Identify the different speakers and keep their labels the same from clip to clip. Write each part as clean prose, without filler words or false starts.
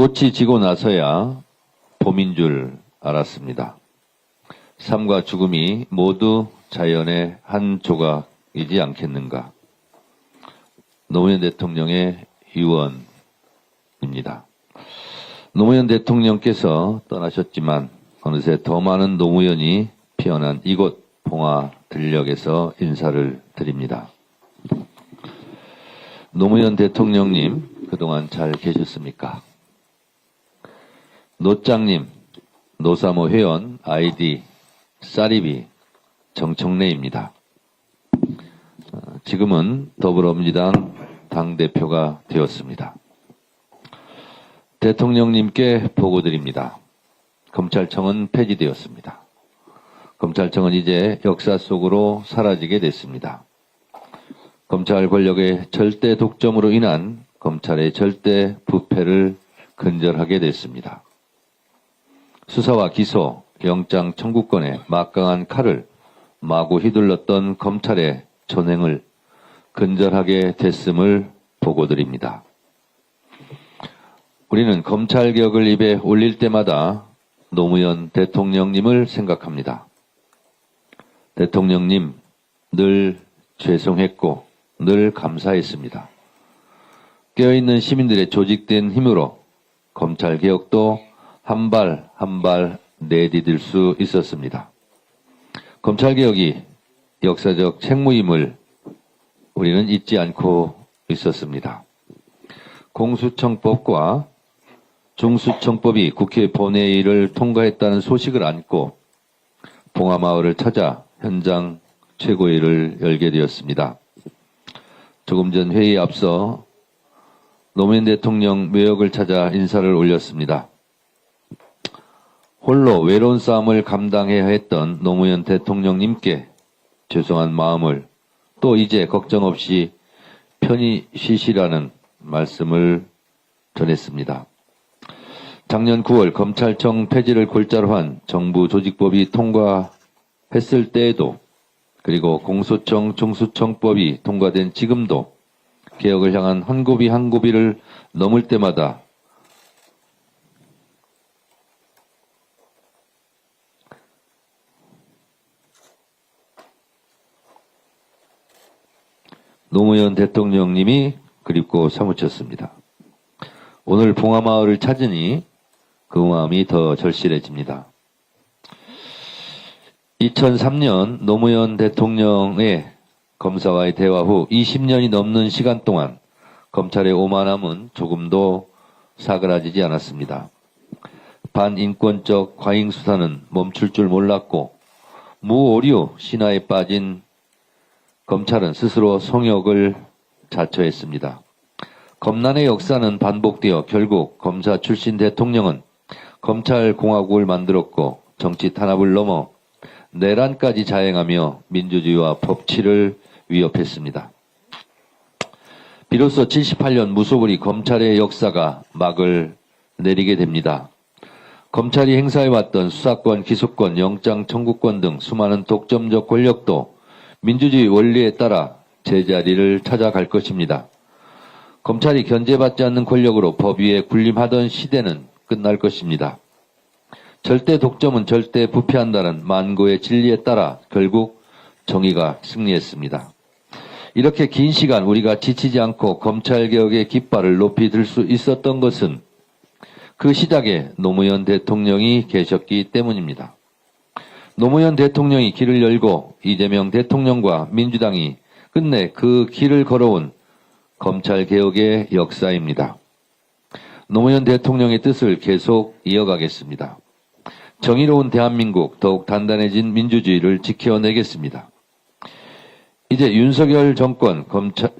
Speaker 1: 꽃이 지고 나서야 봄인 줄 알았습니다. 삶과 죽음이 모두 자연의 한 조각이지 않겠는가. 노무현 대통령의 유언입니다. 노무현 대통령께서 떠나셨지만 어느새 더 많은 노무현이 피어난 이곳 봉화들녘에서 인사를 드립니다. 노무현 대통령님, 그동안 잘 계셨습니까? 노짱님, 노사모 회원 아이디 쌀이비 정청래입니다. 지금은 더불어민주당 당대표가 되었습니다. 대통령님께 보고드립니다. 검찰청은 폐지되었습니다. 검찰청은 이제 역사 속으로 사라지게 됐습니다. 검찰 권력의 절대 독점으로 인한 검찰의 절대 부패를 근절하게 됐습니다. 수사와 기소, 영장 청구권에 막강한 칼을 마구 휘둘렀던 검찰의 전횡을 근절하게 됐음을 보고드립니다. 우리는 검찰개혁을 입에 올릴 때마다 노무현 대통령님을 생각합니다. 대통령님, 늘 죄송했고 늘 감사했습니다. 깨어있는 시민들의 조직된 힘으로 검찰개혁도 한 발 한 발 내디딜 수 있었습니다. 검찰개혁이 역사적 책무임을 우리는 잊지 않고 있었습니다. 공수처법과 중수청법이 국회 본회의를 통과했다는 소식을 안고 봉화마을을 찾아 현장 최고회의를 열게 되었습니다. 조금 전 회의에 앞서 노무현 대통령 묘역을 찾아 인사를 올렸습니다. 홀로 외로운 싸움을 감당해야 했던 노무현 대통령님께 죄송한 마음을 또 이제 걱정 없이 편히 쉬시라는 말씀을 전했습니다. 작년 9월 검찰청 폐지를 골자로 한 정부 조직법이 통과했을 때에도 그리고 공소청 중수청법이 통과된 지금도 개혁을 향한 한 고비 한 고비를 넘을 때마다 노무현 대통령님이 그립고 사무쳤습니다. 오늘 봉화마을을 찾으니 그 마음이 더 절실해집니다. 2003년 노무현 대통령의 검사와의 대화 후 20년이 넘는 시간 동안 검찰의 오만함은 조금도 사그라지지 않았습니다. 반인권적 과잉 수사는 멈출 줄 몰랐고 무오류 신화에 빠진 검찰은 스스로 성역을 자처했습니다. 검난의 역사는 반복되어 결국 검사 출신 대통령은 검찰공화국을 만들었고 정치 탄압을 넘어 내란까지 자행하며 민주주의와 법치를 위협했습니다. 비로소 78년 무소불위 검찰의 역사가 막을 내리게 됩니다. 검찰이 행사해왔던 수사권, 기소권, 영장 청구권 등 수많은 독점적 권력도 민주주의 원리에 따라 제자리를 찾아갈 것입니다. 검찰이 견제받지 않는 권력으로 법 위에 군림하던 시대는 끝날 것입니다. 절대 독점은 절대 부패한다는 만고의 진리에 따라 결국 정의가 승리했습니다. 이렇게 긴 시간 우리가 지치지 않고 검찰개혁의 깃발을 높이 들 수 있었던 것은 그 시작에 노무현 대통령이 계셨기 때문입니다. 노무현 대통령이 길을 열고 이재명 대통령과 민주당이 끝내 그 길을 걸어온 검찰개혁의 역사입니다. 노무현 대통령의 뜻을 계속 이어가겠습니다. 정의로운 대한민국, 더욱 단단해진 민주주의를 지켜내겠습니다. 이제 윤석열 정권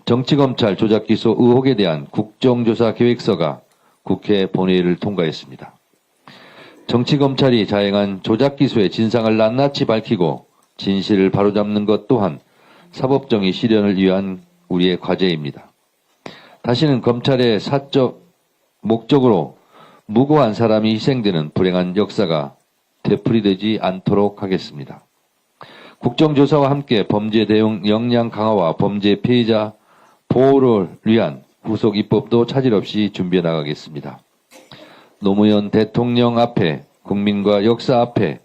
Speaker 1: 정치검찰 조작기소 의혹에 대한 국정조사 계획서가 국회 본회의를 통과했습니다. 정치검찰이 자행한 조작기소의 진상을 낱낱이 밝히고 진실을 바로잡는 것 또한 사법정의 실현을 위한 우리의 과제입니다. 다시는 검찰의 사적 목적으로 무고한 사람이 희생되는 불행한 역사가 되풀이되지 않도록 하겠습니다. 국정조사와 함께 범죄 대응 역량 강화와 범죄 피해자 보호를 위한 후속 입법도 차질 없이 준비해 나가겠습니다. 노무현 대통령 앞에 국민과 역사 앞에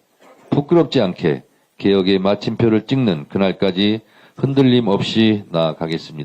Speaker 1: 부끄럽지 않게 개혁의 마침표를 찍는 그날까지 흔들림 없이 나아가겠습니다.